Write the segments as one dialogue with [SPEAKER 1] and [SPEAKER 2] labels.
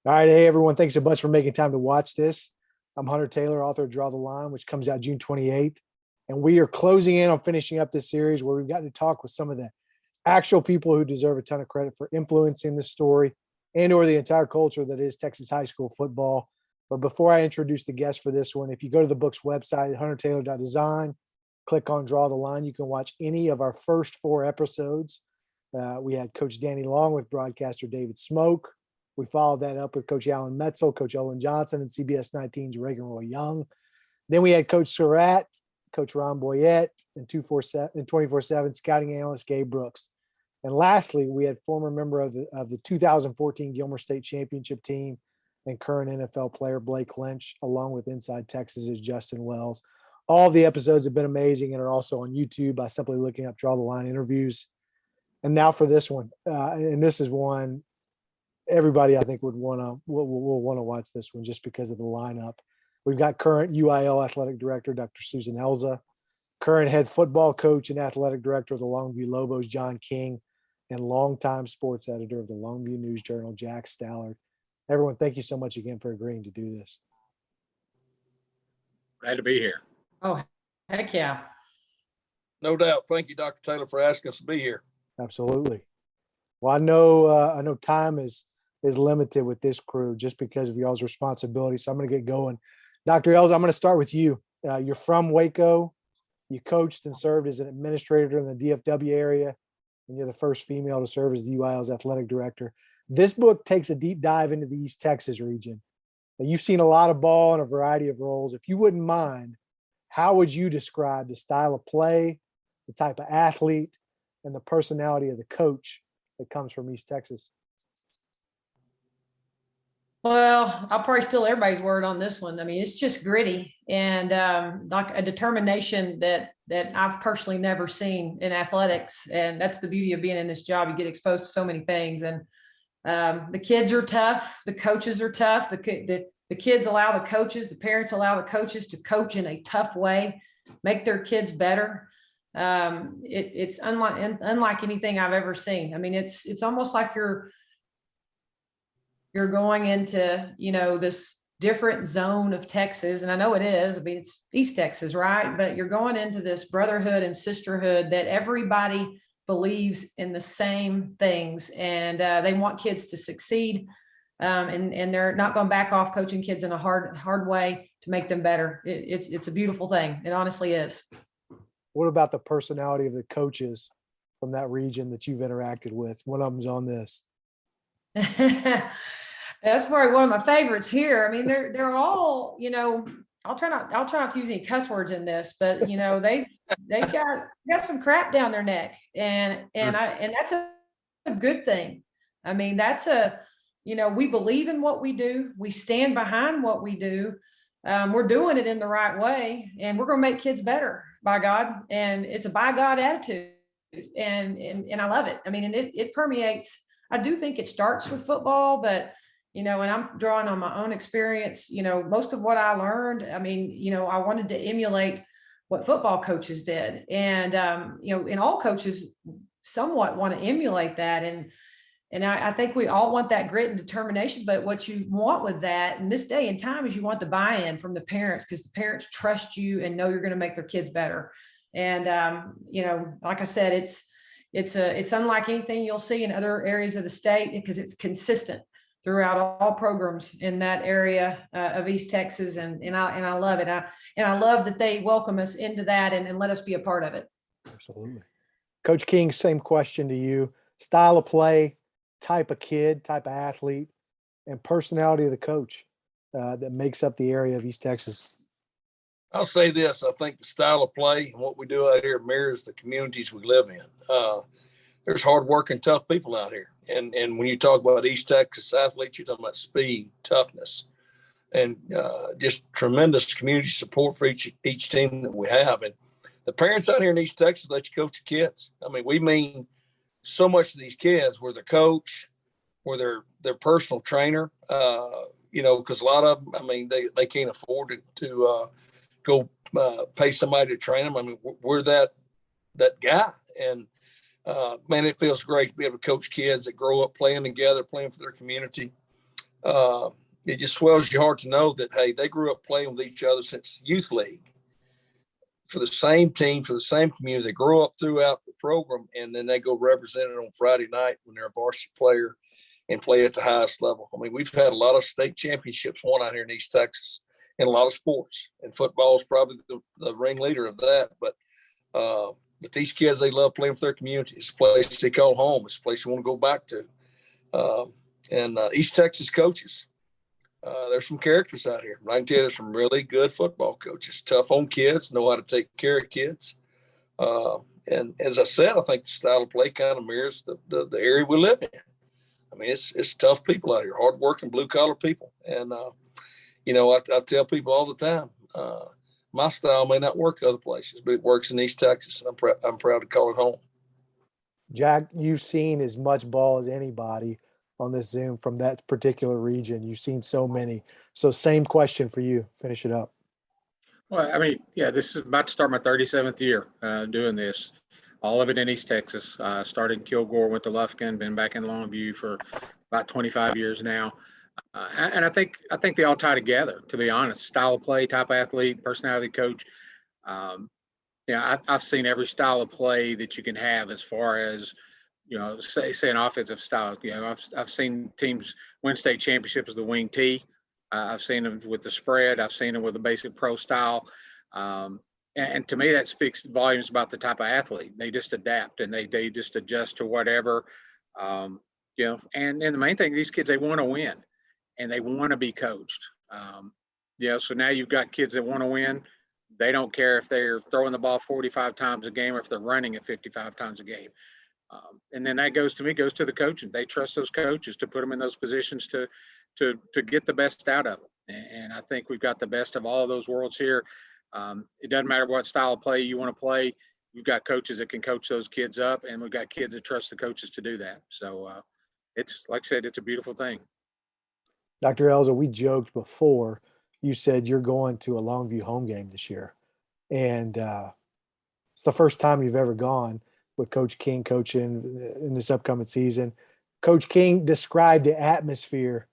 [SPEAKER 1] All right. Hey, everyone. Thanks so much for making time to watch this. I'm Hunter Taylor, author of Draw the Line, which comes out June 28th. And we are closing in on finishing up this series where we've gotten to talk with some of the actual people who deserve a ton of credit for influencing this story and or the entire culture that is Texas high school football. But before I introduce the guest for this one, if you go to the book's website at huntertaylor.design, click on Draw the Line, you can watch any of our first 4 episodes. We had Coach Danny Long with broadcaster David Smoke. We followed that up with Coach Alan Metzel, Coach Olin Johnson, and CBS 19's Reagan Roy Young. Then we had Coach Surratt, Coach Ron Boyette, and 24/7 scouting analyst Gabe Brooks. And lastly, we had former member of the 2014 Gilmer State Championship team and current NFL player Blake Lynch, along with Inside Texas's Justin Wells. All the episodes have been amazing and are also on YouTube by simply looking up Draw the Line interviews. And now for this one, and this is one everybody I think will want to watch this one just because of the lineup. We've got current UIL athletic director, Dr. Susan Elza, current head football coach and athletic director of the Longview Lobos, John King, and longtime sports editor of the Longview News-Journal, Jack Stallard. Everyone, thank you so much again for agreeing to do this.
[SPEAKER 2] Glad to be here.
[SPEAKER 3] Oh, heck yeah.
[SPEAKER 4] No doubt. Thank you, Dr. Taylor, for asking us to be here.
[SPEAKER 1] Absolutely. Well, I know time is limited with this crew just because of y'all's responsibility. So I'm going to get going. Dr. Elza, I'm going to start with you. You're from Waco. You coached and served as an administrator in the DFW area, and you're the first female to serve as the UIL's athletic director. This book takes a deep dive into the East Texas region. Now, you've seen a lot of ball in a variety of roles. If you wouldn't mind, how would you describe the style of play, the type of athlete, and the personality of the coach that comes from East Texas?
[SPEAKER 3] Well, I'll probably steal everybody's word on this one. I mean, it's just gritty and like a determination that I've personally never seen in athletics. And that's the beauty of being in this job. You get exposed to so many things. And the kids are tough. The coaches are tough. The kids allow the coaches, the parents allow the coaches to coach in a tough way, make their kids better. It's unlike anything I've ever seen. I mean, it's almost like you're going into, this different zone of Texas. And I know it is. I mean, it's East Texas, right? But you're going into this brotherhood and sisterhood that everybody believes in the same things. And they want kids to succeed. And they're not going to back off coaching kids in a hard way to make them better. It's a beautiful thing. It honestly is.
[SPEAKER 1] What about the personality of the coaches from that region that you've interacted with? One of them's on this.
[SPEAKER 3] That's probably one of my favorites here. I mean, they're all, I'll try not to use any cuss words in this, but they got some crap down their neck, and that's a good thing. I mean, we believe in what we do. We stand behind what we do. We're doing it in the right way, and we're going to make kids better, by God. And it's a by God attitude, and I love it. I mean, and it permeates. I do think it starts with football, but and I'm drawing on my own experience. Most of what I learned, I mean, I wanted to emulate what football coaches did, and and all coaches somewhat want to emulate that, and I think we all want that grit and determination. But what you want with that in this day and time is you want the buy-in from the parents, because the parents trust you and know you're going to make their kids better. And like I said, it's unlike anything you'll see in other areas of the state, because it's consistent throughout all programs in that area of East Texas. And I love it. And I love that they welcome us into that and let us be a part of it.
[SPEAKER 1] Absolutely. Coach King, same question to you. Style of play, type of kid, type of athlete, and personality of the coach that makes up the area of East Texas.
[SPEAKER 4] I'll say this. I think the style of play and what we do out here mirrors the communities we live in. There's hardworking, tough people out here. And when you talk about East Texas athletes, you're talking about speed, toughness, and just tremendous community support for each team that we have. And the parents out here in East Texas let you coach the kids. I mean, we mean so much to these kids. We're their coach, we're their personal trainer, because a lot of them, I mean, they can't afford to go pay somebody to train them. I mean, we're that guy. And man, it feels great to be able to coach kids that grow up playing together, playing for their community. it just swells your heart to know that, hey, they grew up playing with each other since youth league for the same team, for the same community. They grow up throughout the program, and then they go represent it on Friday night when they're a varsity player and play at the highest level. I mean, we've had a lot of state championships won out here in East Texas in a lot of sports, and football is probably the ringleader of that. But these kids, they love playing with their community. It's a place they call home. It's a place you want to go back to. And East Texas coaches, there's some characters out here. I can tell you there's some really good football coaches, tough on kids, know how to take care of kids. And as I said, I think the style of play kind of mirrors the area we live in. I mean, it's tough people out here, hardworking, blue-collar people. And, I tell people all the time, my style may not work other places, but it works in East Texas, and I'm proud to call it home.
[SPEAKER 1] Jack, you've seen as much ball as anybody on this Zoom from that particular region. You've seen so many. So same question for you. Finish it up.
[SPEAKER 2] Well, I mean, yeah, this is about to start my 37th year doing this. All of it in East Texas. Started in Kilgore, went to Lufkin, been back in Longview for about 25 years now. And I think they all tie together, to be honest. Style of play, type of athlete, personality coach. I've seen every style of play that you can have as far as, say an offensive style. I've seen teams win state championships with the wing T. I've seen them with the spread. I've seen them with the basic pro style. And to me, that speaks volumes about the type of athlete. They just adapt and they just adjust to whatever, and the main thing, these kids, they want to win and they want to be coached. So now you've got kids that want to win. They don't care if they're throwing the ball 45 times a game or if they're running it 55 times a game. And then that goes to the coaching. They trust those coaches to put them in those positions to get the best out of them. And I think we've got the best of all of those worlds here. It doesn't matter what style of play you want to play. You've got coaches that can coach those kids up, and we've got kids that trust the coaches to do that. So it's, like I said, it's a beautiful thing.
[SPEAKER 1] Dr. Elza, we joked before. You said you're going to a Longview home game this year. And it's the first time you've ever gone with Coach King coaching in this upcoming season. Coach King described the atmosphere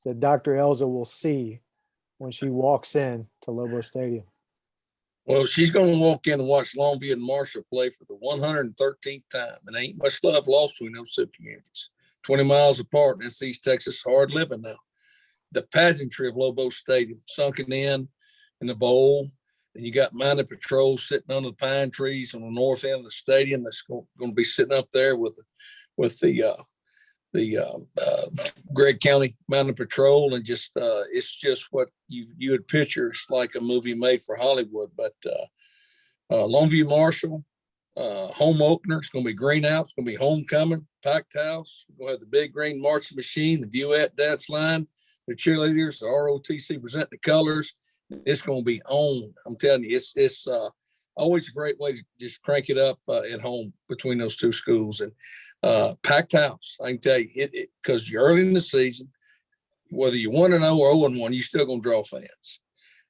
[SPEAKER 1] that Dr. Elza will see when she walks in to Lobo Stadium.
[SPEAKER 4] Well, she's going to walk in and watch Longview and Marshall play for the 113th time. And ain't much love lost between those two communities. 20 miles apart, and it's East Texas, hard living now. The pageantry of Lobo Stadium, sunken in the bowl. And you got mounted patrol sitting under the pine trees on the north end of the stadium. That's going to be sitting up there with the Gregg County Mounted Patrol, and just it's just what you would picture. It's like a movie made for Hollywood. But Longview Marshall, home opener. It's going to be green out. It's going to be homecoming, packed house. We're going to have the big green marching machine, the Viewette dance line, the cheerleaders, the ROTC presenting the colors. It's going to be on. I'm telling you, it's always a great way to just crank it up at home between those two schools. And packed house. I can tell you, it because you're early in the season, whether you're 1-0 or 0-1, you're still going to draw fans.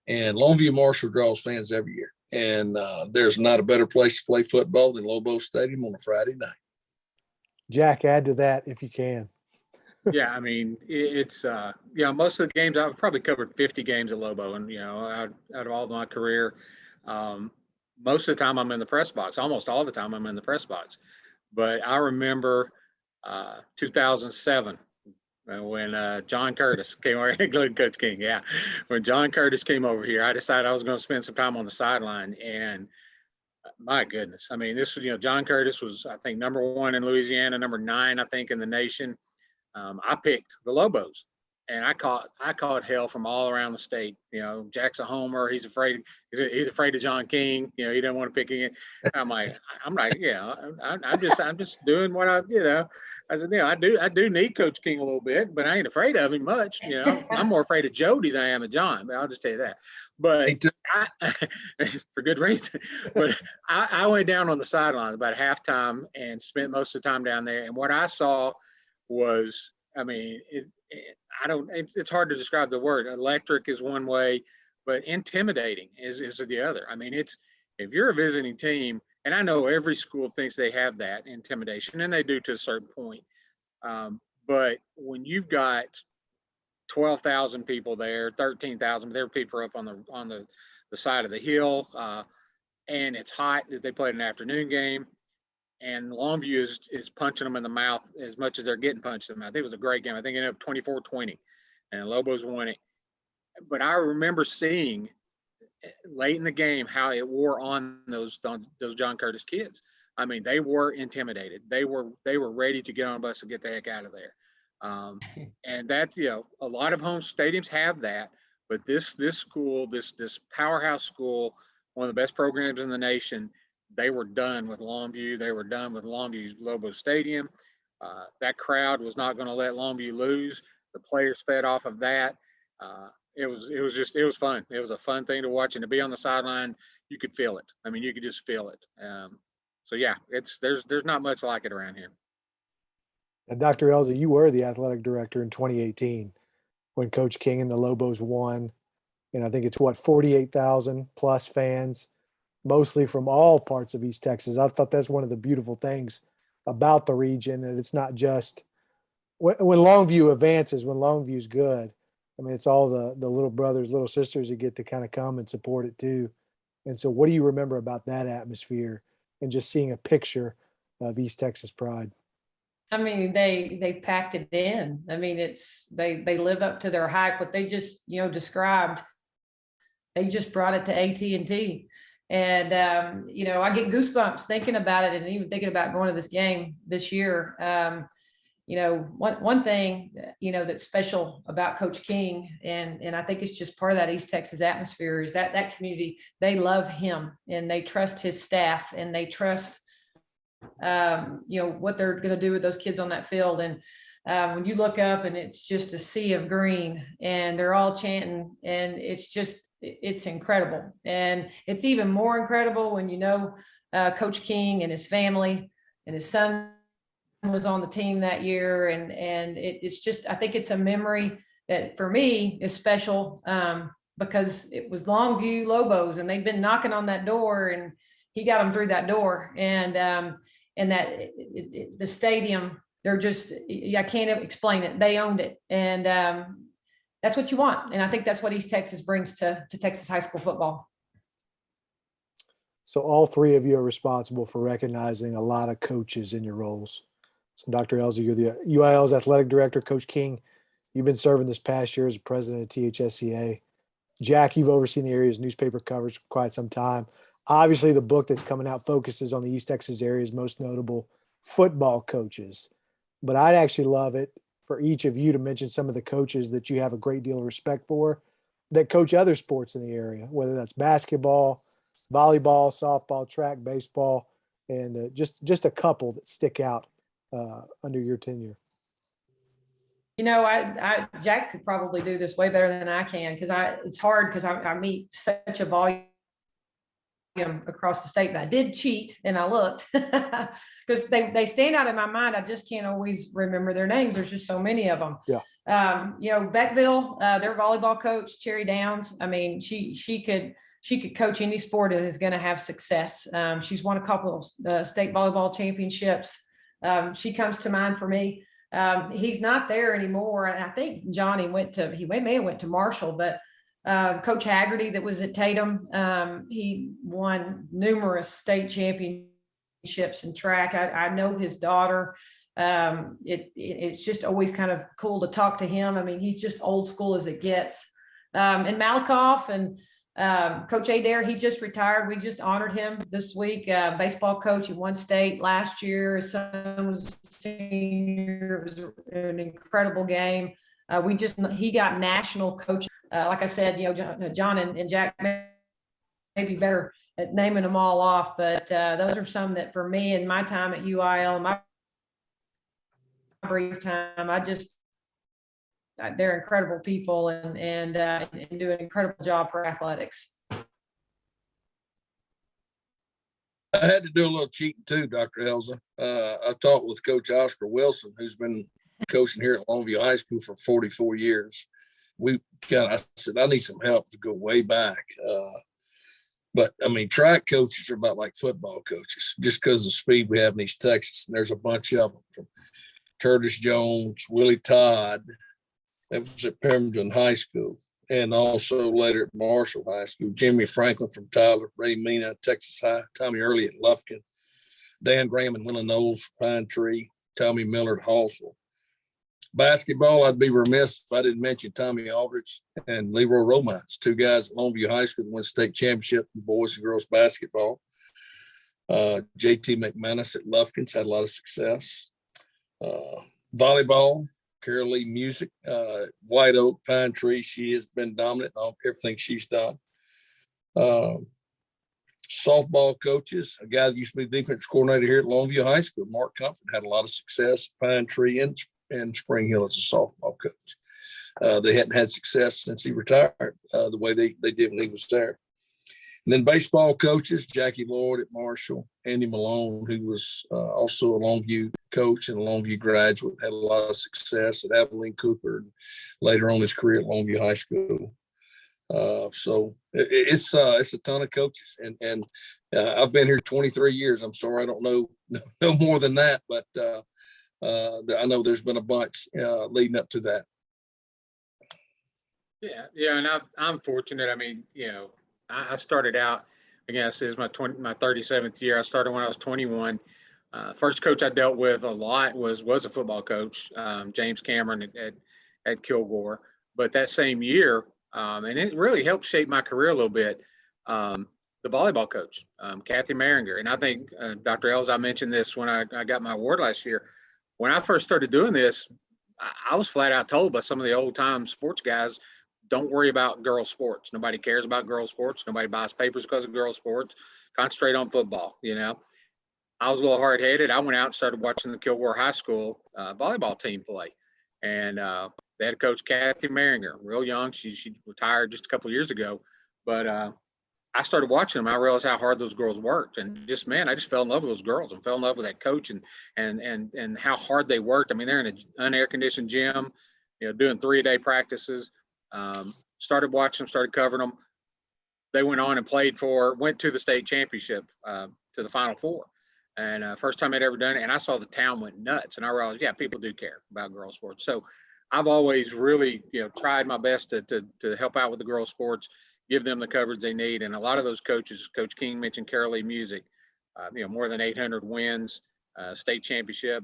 [SPEAKER 4] And Longview Marshall draws fans every year. And there's not a better place to play football than Lobo Stadium on a Friday night.
[SPEAKER 1] Jack, add to that if you can.
[SPEAKER 2] Yeah, I mean, it's most of the games, I've probably covered 50 games at Lobo, and out of all my career, most of the time I'm in the press box. Almost all the time I'm in the press box. But I remember 2007 when John Curtis came over, Coach King, yeah. When John Curtis came over here, I decided I was going to spend some time on the sideline, and my goodness, I mean, this was, John Curtis was, I think, #1 in Louisiana, #9, I think, in the nation. I picked the Lobos, and I caught hell from all around the state. Jack's a homer. He's afraid of John King. He didn't want to pick again. I'm like, yeah, I'm just doing what I said, I do need Coach King a little bit, but I ain't afraid of him much. I'm more afraid of Jody than I am of John, but I'll just tell you that. But for good reason. But I went down on the sideline about halftime and spent most of the time down there. And what I saw was, I mean, it's hard to describe the word. Electric is one way, but intimidating is the other. I mean, if you're a visiting team, and I know every school thinks they have that intimidation, and they do to a certain point. But when you've got 12,000 people there, 13,000. There were people up on the side of the hill, and it's hot. They played an afternoon game, and Longview is punching them in the mouth as much as they're getting punched in the mouth. It was a great game. I think it ended up 24-20, and Lobos won it. But I remember seeing late in the game how it wore on those John Curtis kids. I mean, they were intimidated. They were ready to get on a bus and get the heck out of there. And that, a lot of home stadiums have that, but this school, this powerhouse school, one of the best programs in the nation, they were done with Longview. They were done with Longview Lobos Stadium. That crowd was not going to let Longview lose. The players fed off of that. It was fun. It was a fun thing to watch, and to be on the sideline, you could feel it. I mean, you could just feel it. So yeah, there's not much like it around here.
[SPEAKER 1] And Dr. Elza, you were the athletic director in 2018 when Coach King and the Lobos won. And I think it's 48,000 plus fans, mostly from all parts of East Texas. I thought that's one of the beautiful things about the region. And it's not just when Longview advances, when Longview's good. I mean, it's all the little brothers, little sisters that get to kind of come and support it too. And so what do you remember about that atmosphere and just seeing a picture of East Texas pride?
[SPEAKER 3] I mean, they packed it in. I mean, they live up to their hype. What they just, described, they just brought it to AT&T. And, I get goosebumps thinking about it and even thinking about going to this game this year. One thing, that's special about Coach King, and I think it's just part of that East Texas atmosphere, is that community, they love him and they trust his staff and they trust, what they're going to do with those kids on that field. And when you look up and it's just a sea of green and they're all chanting, and it's incredible. And it's even more incredible when Coach King and his family and his son was on the team that year. And it's just, I think it's a memory that for me is special, because it was Longview Lobos and they'd been knocking on that door and he got them through that door. And the stadium, they're just, I can't explain it. They owned it. And that's what you want. And I think that's what East Texas brings to Texas high school football.
[SPEAKER 1] So all three of you are responsible for recognizing a lot of coaches in your roles. So Dr. Elza, you're the UIL's athletic director. Coach King, you've been serving this past year as president of THSCA. Jack, you've overseen the area's newspaper coverage for quite some time. Obviously, the book that's coming out focuses on the East Texas area's most notable football coaches. But I'd actually love it for each of you to mention some of the coaches that you have a great deal of respect for that coach other sports in the area, whether that's basketball, volleyball, softball, track, baseball, and just a couple that stick out under your tenure.
[SPEAKER 3] Jack could probably do this way better than I can, because it's hard because I meet such a volume across the state. And I did cheat and I looked because they stand out in my mind. I just can't always remember their names. There's just so many of them.
[SPEAKER 1] Yeah.
[SPEAKER 3] Beckville, their volleyball coach, Cherry Downs. I mean, she could coach any sport that is going to have success. She's won a couple of state volleyball championships. She comes to mind for me. He's not there anymore. And I think Johnny may have went to Marshall, but Coach Haggerty that was at Tatum, he won numerous state championships in track. I know his daughter. It's just always kind of cool to talk to him. I mean, he's just old school as it gets. And Malakoff and Coach Adair, he just retired. We just honored him this week. Baseball coach at one state last year. His son was senior. It was an incredible game. He got national coach. Like I said, John and Jack may be better at naming them all off, but those are some that for me in my time at UIL, my brief time, they're incredible people and do an incredible job for athletics.
[SPEAKER 4] I had to do a little cheating too, Dr. Elza. I talked with Coach Oscar Wilson, who's been coaching here at Longview High School for 44 years. I said, I need some help to go way back. But I mean, track coaches are about like football coaches, just because of the speed we have in East Texas. And there's a bunch of them, from Curtis Jones, Willie Todd, That was at Pemberton High School, and also later at Marshall High School. Jimmy Franklin from Tyler, Ray Mina, Texas High, Tommy Early at Lufkin, Dan Graham and Willie Knowles, Pine Tree, Tommy Miller at Hallsville. Basketball, I'd be remiss if I didn't mention Tommy Aldrich and Leroy Romance, two guys at Longview High School that won state championship in boys and girls basketball. JT McManus at Lufkin's had a lot of success. Volleyball, Carol Lee Music, White Oak, Pine Tree. She has been dominant on everything she's done. Softball coaches, a guy that used to be defense coordinator here at Longview High School, Mark Comfort, had a lot of success at Pine Tree and Spring Hill as a softball coach. They hadn't had success since he retired the way they did when he was there. And then baseball coaches, Jackie Lloyd at Marshall, Andy Malone, who was also a Longview coach and a Longview graduate, had a lot of success at Abilene Cooper and later on his career at Longview High School. So it's a ton of coaches, and I've been here 23 years. I'm sorry I don't know more than that, but I know there's been a bunch leading up to that.
[SPEAKER 2] Yeah, and I'm fortunate. I mean, I started out, I guess this is my 37th year. I started when I was 21. First coach I dealt with a lot was a football coach, James Cameron at Kilgore. But that same year, and it really helped shape my career a little bit, the volleyball coach, Kathy Maringer. And I think Dr. Elza, I mentioned this when I got my award last year. When I first started doing this, I was flat out told by some of the old time sports guys, don't worry about girls sports. Nobody cares about girls sports. Nobody buys papers because of girls sports. Concentrate on football. I was a little hard headed. I went out and started watching the Kilgore High School volleyball team play. And they had a coach, Kathy Maringer, real young. She retired just a couple of years ago. But I started watching them. I realized how hard those girls worked. And I just fell in love with those girls and fell in love with that coach and how hard they worked. I mean, they're in an unair conditioned gym, doing 3-a-day practices. Started watching them, started covering them. They went on and went to the state championship, to the Final Four. And first time I'd ever done it. And I saw the town went nuts. And I realized, yeah, people do care about girls sports. So I've always really, tried my best to help out with the girls sports, give them the coverage they need. And a lot of those coaches, Coach King mentioned Carol Lee Music, more than 800 wins, state championship,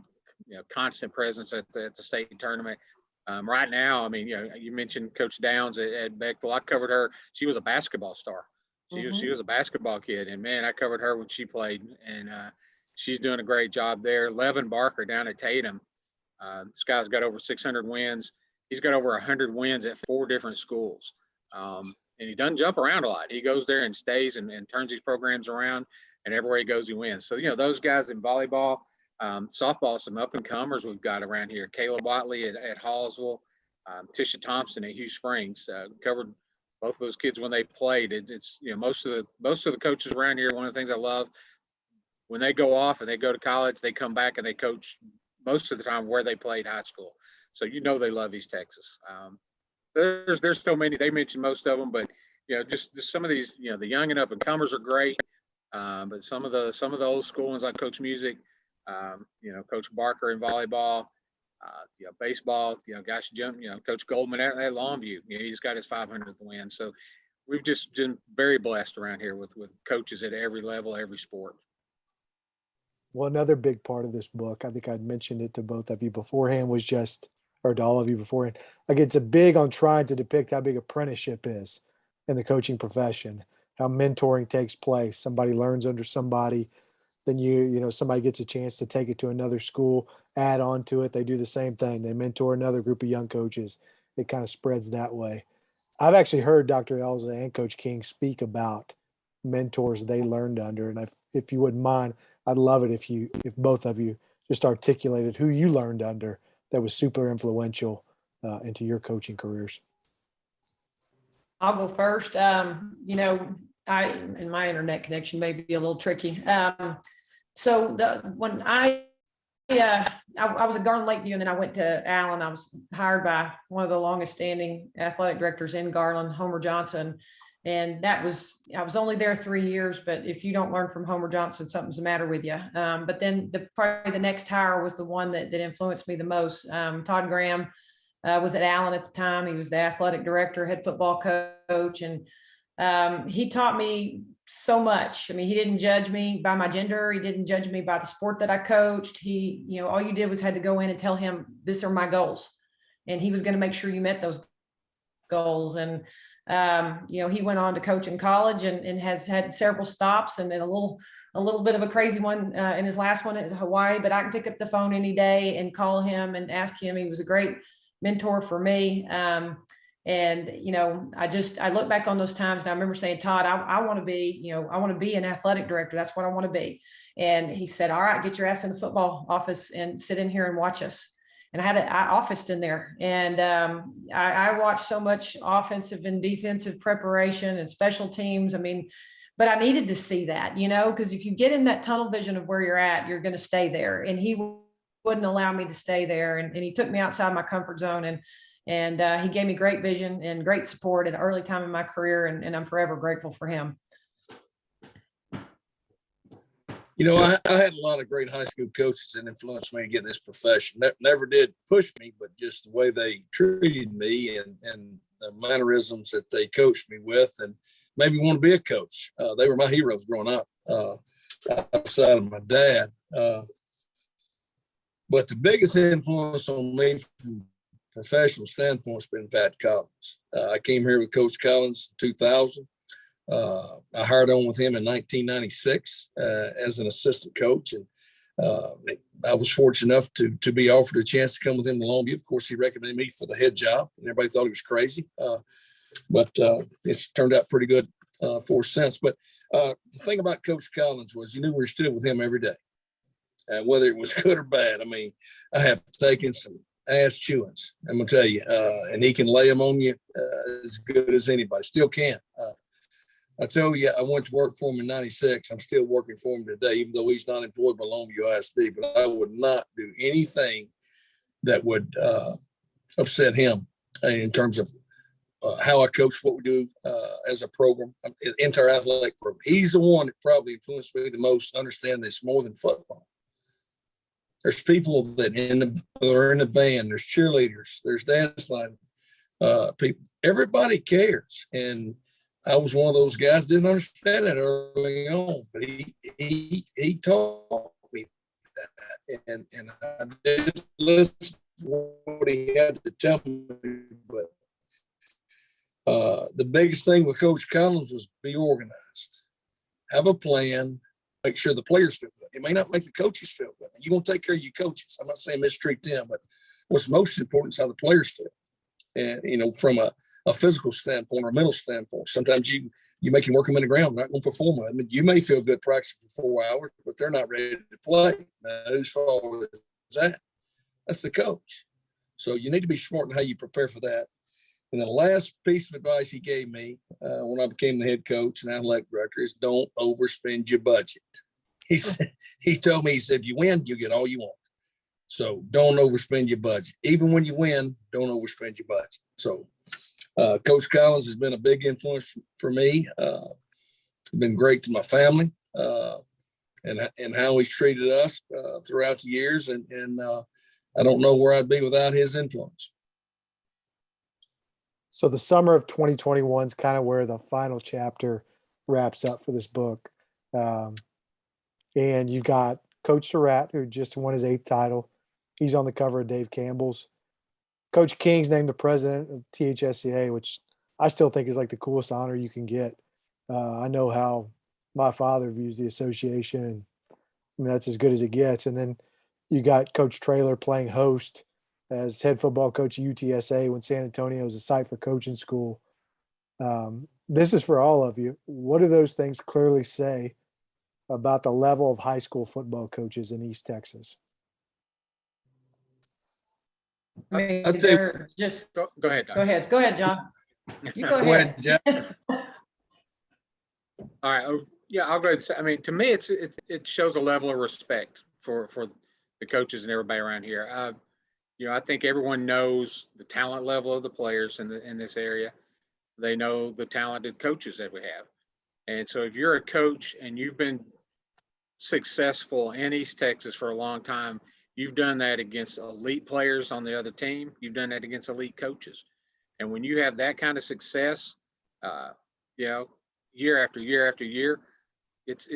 [SPEAKER 2] constant presence at the state tournament. Right now, I mean, you mentioned Coach Downs at Beckville. I covered her. She was a basketball star. She was a basketball kid, and man, I covered her when she played, and she's doing a great job there. Levin Barker down at Tatum. This guy's got over 600 wins. He's got over 100 wins at 4 different schools, and he doesn't jump around a lot. He goes there and stays and turns these programs around, and everywhere he goes, he wins. So those guys in volleyball. Softball, some up and comers we've got around here. Caleb Watley at Hallsville, Tisha Thompson at Hugh Springs. Covered both of those kids when they played. It's most of the coaches around here. One of the things I love when they go off and they go to college, they come back and they coach most of the time where they played high school. So they love East Texas. There's so many. They mentioned most of them, but just some of these. The young and up and comers are great, but some of the old school ones like Coach Music. Coach Barker in volleyball, baseball, guys jump, Coach Goldman at Longview, he's got his 500th win. So we've just been very blessed around here with coaches at every level, every sport.
[SPEAKER 1] Well, another big part of this book, I think I'd mentioned it to both of you beforehand, or to all of you beforehand, like it's a big on trying to depict how big apprenticeship is in the coaching profession, how mentoring takes place. Somebody learns under somebody. Then somebody gets a chance to take it to another school, add on to it. They do the same thing. They mentor another group of young coaches. It kind of spreads that way. I've actually heard Dr. Elza and Coach King speak about mentors they learned under. And if you wouldn't mind, I'd love it if both of you just articulated who you learned under that was super influential into your coaching careers.
[SPEAKER 3] I'll go first. And my internet connection may be a little tricky. So when I was at Garland Lakeview, and then I went to Allen. I was hired by one of the longest standing athletic directors in Garland, Homer Johnson. And I was only there 3 years, but if you don't learn from Homer Johnson, something's the matter with you. But then probably the next hire was the one that influenced me the most. Todd Graham was at Allen at the time. He was the athletic director, head football coach, and he taught me so much. I mean, he didn't judge me by my gender. He didn't judge me by the sport that I coached. He, all you did was had to go in and tell him, these are my goals. And he was going to make sure you met those goals. And, he went on to coach in college and has had several stops and then a little bit of a crazy one in his last one at Hawaii, but I can pick up the phone any day and call him and ask him. He was a great mentor for me. And, I look back on those times and I remember saying, Todd, I want to be, I want to be an athletic director. That's what I want to be. And he said, all right, get your ass in the football office and sit in here and watch us. And I officed in there, and I watched so much offensive and defensive preparation and special teams. I mean, but I needed to see that, because if you get in that tunnel vision of where you're at, you're going to stay there. And he wouldn't allow me to stay there. And he took me outside my comfort zone, and he gave me great vision and great support at an early time in my career. And I'm forever grateful for him.
[SPEAKER 4] I had a lot of great high school coaches that influenced me to get this profession. Never did push me, but just the way they treated me and the mannerisms that they coached me with and made me want to be a coach. They were my heroes growing up, outside of my dad. But the biggest influence on me from a professional standpoint has been Pat Collins. I came here with Coach Collins in 2000. I hired on with him in 1996 as an assistant coach, and I was fortunate enough to be offered a chance to come with him to Longview. Of course, he recommended me for the head job, and everybody thought he was crazy, but it's turned out pretty good for us since. But the thing about Coach Collins was you knew we were still with him every day, whether it was good or bad. I mean, I have taken some ass chewings, I'm gonna tell you, and he can lay them on you as good as anybody. Still can. I tell you, I went to work for him in 96. I'm still working for him today, even though he's not employed by Longview ISD, but I would not do anything that would upset him in terms of how I coach, what we do as a program, entire athletic program. He's the one that probably influenced me the most to understand this more than football. There's people that are in the band, there's cheerleaders, there's dance line people. Everybody cares. And I was one of those guys, didn't understand it early on, but he taught me that. And I did listen to what he had to tell me. But the biggest thing with Coach Collins was be organized, have a plan, make sure the players feel good. It may not make the coaches feel good. You're going to take care of your coaches. I'm not saying mistreat them, but what's most important is how the players feel. And, from a physical standpoint or a mental standpoint, sometimes you make them work them in the ground, not going to perform. I mean, you may feel good practicing for 4 hours, but they're not ready to play. Now, whose fault is that? That's the coach. So you need to be smart in how you prepare for that. And the last piece of advice he gave me when I became the head coach and athletic director is don't overspend your budget. He told me, he said, if you win, you get all you want. So don't overspend your budget. Even when you win, don't overspend your budget. So Coach Collins has been a big influence for me. Been great to my family and how he's treated us throughout the years. And I don't know where I'd be without his influence.
[SPEAKER 1] So the summer of 2021 is kind of where the final chapter wraps up for this book. And you got Coach Surratt, who just won his 8th title. He's on the cover of Dave Campbell's. Coach King's named the president of THSCA, which I still think is like the coolest honor you can get. I know how my father views the association, and I mean, that's as good as it gets. And then you got Coach Traylor playing host as head football coach at UTSA when San Antonio was a site for coaching school. This is for all of you. What do those things clearly say about the level of high school football coaches in East Texas?
[SPEAKER 3] I mean,
[SPEAKER 4] I'll tell you-
[SPEAKER 3] just
[SPEAKER 2] Go ahead, Doc.
[SPEAKER 3] go ahead, John. You go
[SPEAKER 4] Go
[SPEAKER 3] ahead.
[SPEAKER 4] ahead, Jeff.
[SPEAKER 2] All right. Oh, yeah, I'll go ahead and say, I mean, to me, it shows a level of respect for the coaches and everybody around here. I think everyone knows the talent level of the players in this area. They know the talented coaches that we have. And so if you're a coach and you've been successful in East Texas for a long time, You've done that against elite players on the other team. You've done that against elite coaches. And when you have that kind of success, uh, you know, year after year after year, it's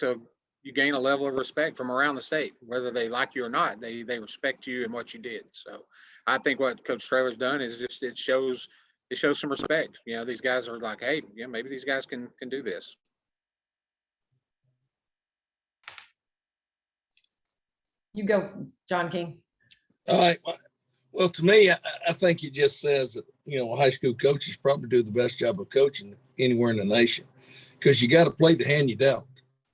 [SPEAKER 2] a you gain a level of respect from around the state, whether they like you or not. They respect you and what you did. So I think what Coach Traylor's done is just it shows some respect. You know, these guys are like, hey, yeah, maybe these guys can do this.
[SPEAKER 3] You go, John King.
[SPEAKER 4] All right. Well, to me, I think it just says that, high school coaches probably do the best job of coaching anywhere in the nation, because you got to play the hand you dealt.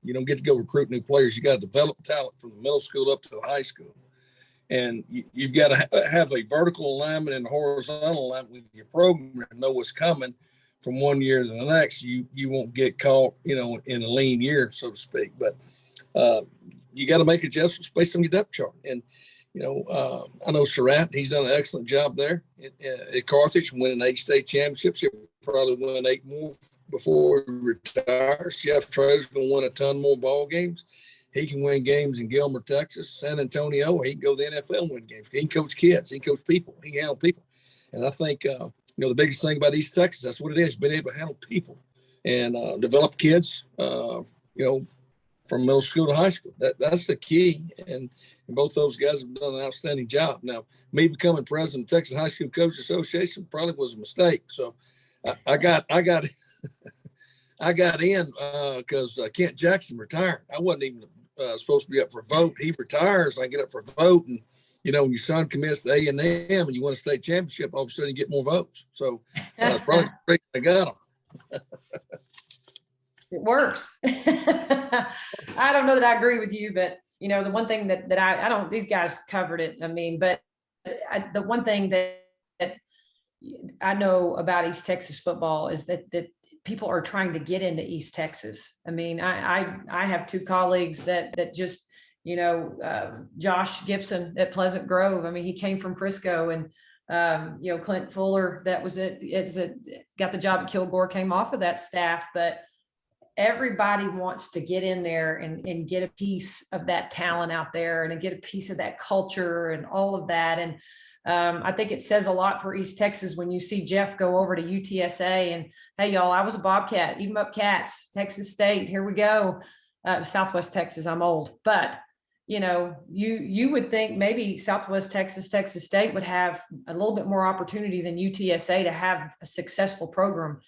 [SPEAKER 4] You don't get to go recruit new players. You got to develop talent from the middle school up to the high school. And you've got to have a vertical alignment and a horizontal alignment with your program and know what's coming from one year to the next. You won't get caught, in a lean year, so to speak. But you got to make adjustments based on your depth chart. And, I know Surratt, he's done an excellent job there at Carthage, winning 8 state championships. He'll probably win 8 more before he retires. Jeff Traylor's going to win a ton more ball games. He can win games in Gilmer, Texas, San Antonio. He can go to the NFL and win games. He can coach kids. He can coach people. He can handle people. And I think, the biggest thing about East Texas, that's what it is, being able to handle people and develop kids, from middle school to high school. That's the key. And both those guys have done an outstanding job. Now, me becoming president of Texas High School Coaches Association probably was a mistake. So I got I got in because Kent Jackson retired. I wasn't even supposed to be up for vote. He retires. I get up for vote, and when your son commits to A&M and you win a state championship, all of a sudden you get more votes. So it's probably great I got them.
[SPEAKER 3] It works. I don't know that I agree with you, but the one thing that I don't, these guys covered it. I mean, but the one thing that I know about East Texas football is that people are trying to get into East Texas. I mean, I have 2 colleagues that just, Josh Gibson at Pleasant Grove. I mean, he came from Frisco, and Clint Fuller, that was got the job at Kilgore, came off of that staff, but everybody wants to get in there and get a piece of that talent out there and get a piece of that culture and all of that. And I think it says a lot for East Texas when you see Jeff go over to UTSA and, hey, y'all, I was a Bobcat, eat 'em up Cats, Texas State, here we go. Southwest Texas, I'm old. But, you would think maybe Southwest Texas, Texas State would have a little bit more opportunity than UTSA to have a successful program.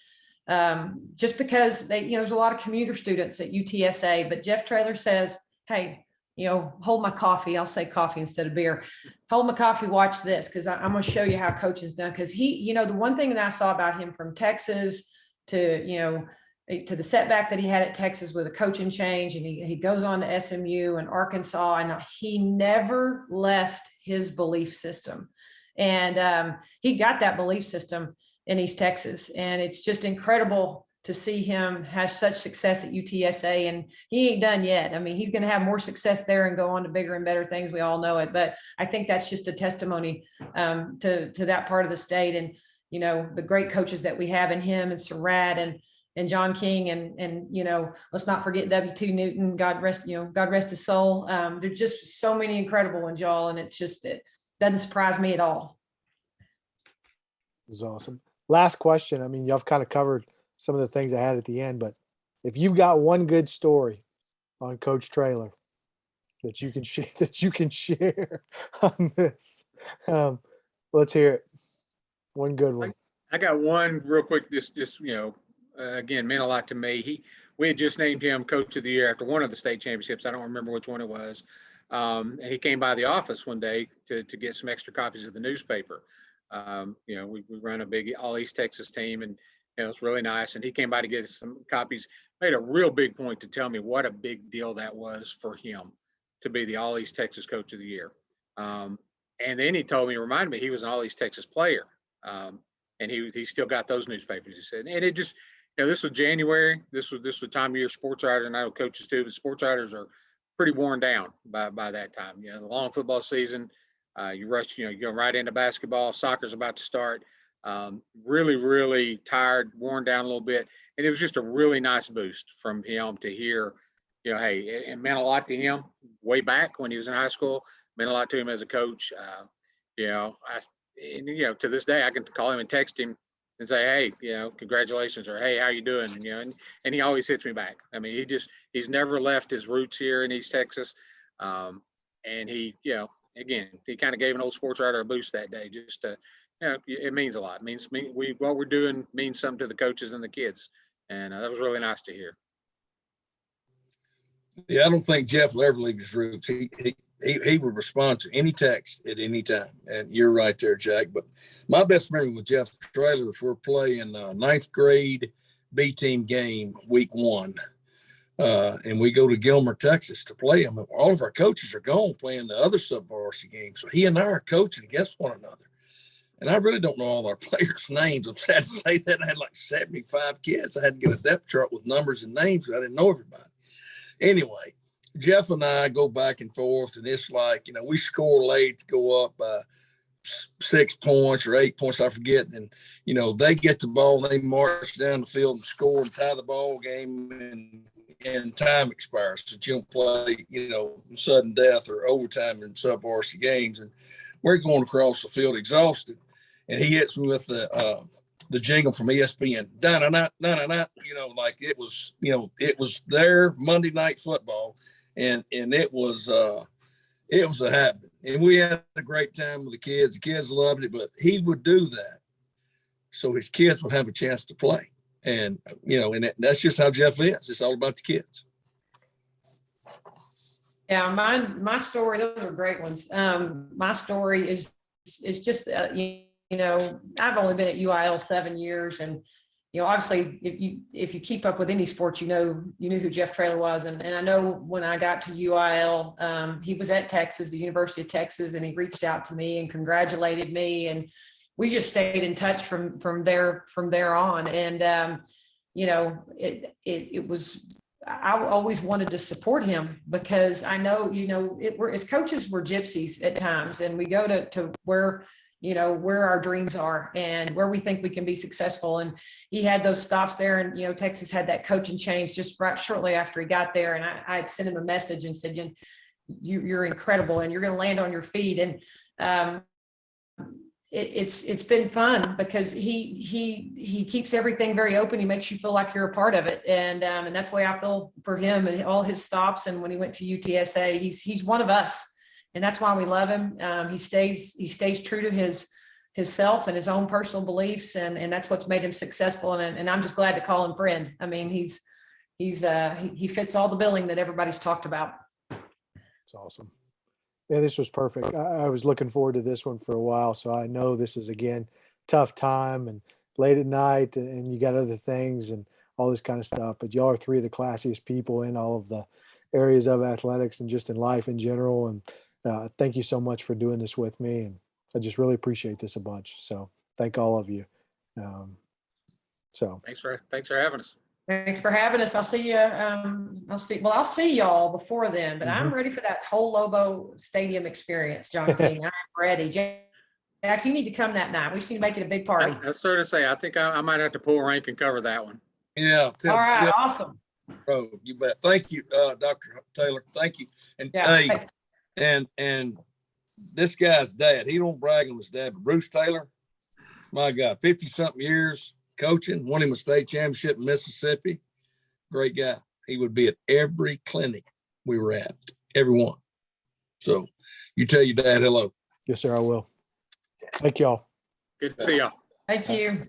[SPEAKER 3] Just because there's a lot of commuter students at UTSA, but Jeff Traylor says, hey, hold my coffee. I'll say coffee instead of beer. Hold my coffee, watch this, because I'm going to show you how coaching's done. Because he, the one thing that I saw about him from Texas to the setback that he had at Texas with a coaching change, and he goes on to SMU and Arkansas, and he never left his belief system. And he got that belief system in East Texas. And it's just incredible to see him have such success at UTSA, and he ain't done yet. I mean, he's going to have more success there and go on to bigger and better things. We all know it, but I think that's just a testimony to that part of the state. And, the great coaches that we have in him and Surratt and John King and let's not forget W2 Newton, God rest his soul. There's just so many incredible ones, y'all. And it doesn't surprise me at all.
[SPEAKER 1] This is awesome. Last question. I mean, y'all kind of covered some of the things I had at the end, but if you've got one good story on Coach Traylor that you can share on this, let's hear it. One good one.
[SPEAKER 2] I got one real quick. Just again, meant a lot to me. We had just named him Coach of the Year after one of the state championships. I don't remember which one it was. And he came by the office one day to get some extra copies of the newspaper. We run a big all East Texas team, and it's really nice. And he came by to get some copies, made a real big point to tell me what a big deal that was for him to be the all East Texas Coach of the Year. And then he reminded me he was an all East Texas player. And he still got those newspapers, he said. And it just, this was January. This was the time of year sports writers, and I know coaches too, but sports writers are pretty worn down by that time. The long football season, you rush, you go right into basketball. Soccer's about to start. Really, really tired, worn down a little bit. And it was just a really nice boost from him to hear, hey, it meant a lot to him way back when he was in high school, meant a lot to him as a coach. To this day, I can call him and text him and say, hey, congratulations, or hey, how you doing? And he always hits me back. I mean, he's never left his roots here in East Texas. And he, again, he kind of gave an old sports writer a boost that day. Just to, it means a lot. It means what we're doing means something to the coaches and the kids. And that was really nice to hear.
[SPEAKER 4] Yeah, I don't think Jeff will ever leave his roots. He would respond to any text at any time. And you're right there, Jack. But my best memory with Jeff Traylor is we're playing ninth grade B team game week 1. And we go to Gilmer, Texas to play them. All of our coaches are gone playing the other sub-varsity games. So he and I are coaching against one another. And I really don't know all our players' names. I'm sad to say that. I had like 75 kids. I had to get a depth chart with numbers and names. I didn't know everybody. Anyway, Jeff and I go back and forth, and it's like, we score late to go up 6 points or 8 points, I forget. And, they get the ball, they march down the field and score and tie the ball game, and time expires. So you don't play, sudden death or overtime in sub-varsity games. And we're going across the field exhausted. And he hits me with the jingle from ESPN, like it was their Monday Night Football, and it was a happening, and we had a great time with the kids. The kids loved it, but he would do that so his kids would have a chance to play, and that's just how Jeff is. It's all about the kids.
[SPEAKER 3] Yeah, my story. Those are great ones. My story is just I've only been at UIL 7 years, and obviously if you keep up with any sport, you knew who Jeff Traylor was, and I know when I got to UIL, he was at Texas, the University of Texas, and he reached out to me and congratulated me, and we just stayed in touch from there on, and it was. I always wanted to support him because I know, as coaches, we're gypsies at times, and we go to where our dreams are and where we think we can be successful. And he had those stops there, and, Texas had that coaching change just right shortly after he got there. And I had sent him a message and said, you're incredible and you're going to land on your feet. And it's been fun because he keeps everything very open. He makes you feel like you're a part of it. And that's the way I feel for him and all his stops. And when he went to UTSA, he's one of us. And that's why we love him. He stays true to his self and his own personal beliefs. And that's what's made him successful. And I'm just glad to call him friend. I mean, he fits all the billing that everybody's talked about.
[SPEAKER 1] It's awesome. Yeah, this was perfect. I was looking forward to this one for a while. So I know this is, again, tough time and late at night, and you got other things and all this kind of stuff. But y'all are 3 of the classiest people in all of the areas of athletics and just in life in general. And thank you so much for doing this with me. And I just really appreciate this a bunch. So thank all of you.
[SPEAKER 2] Thanks for having us.
[SPEAKER 3] Thanks for having us. I'll see you. I'll see y'all before then, but I'm ready for that whole Lobo Stadium experience, John King. I'm ready. Jack, you need to come that night. We just need to make it a big party.
[SPEAKER 2] I sort of say, I think I might have to pull rank and cover that one.
[SPEAKER 4] Yeah.
[SPEAKER 3] All right. Awesome.
[SPEAKER 4] Oh, you bet. Thank you, Dr. Taylor. Thank you. And and this guy's dad, he don't brag on his dad, but Bruce Taylor, my God, 50-something years coaching, won him a state championship in Mississippi. Great guy. He would be at every clinic we were at, every one. So you tell your dad hello.
[SPEAKER 1] Yes, sir, I will. Thank y'all.
[SPEAKER 2] Good to see y'all.
[SPEAKER 3] Thank you.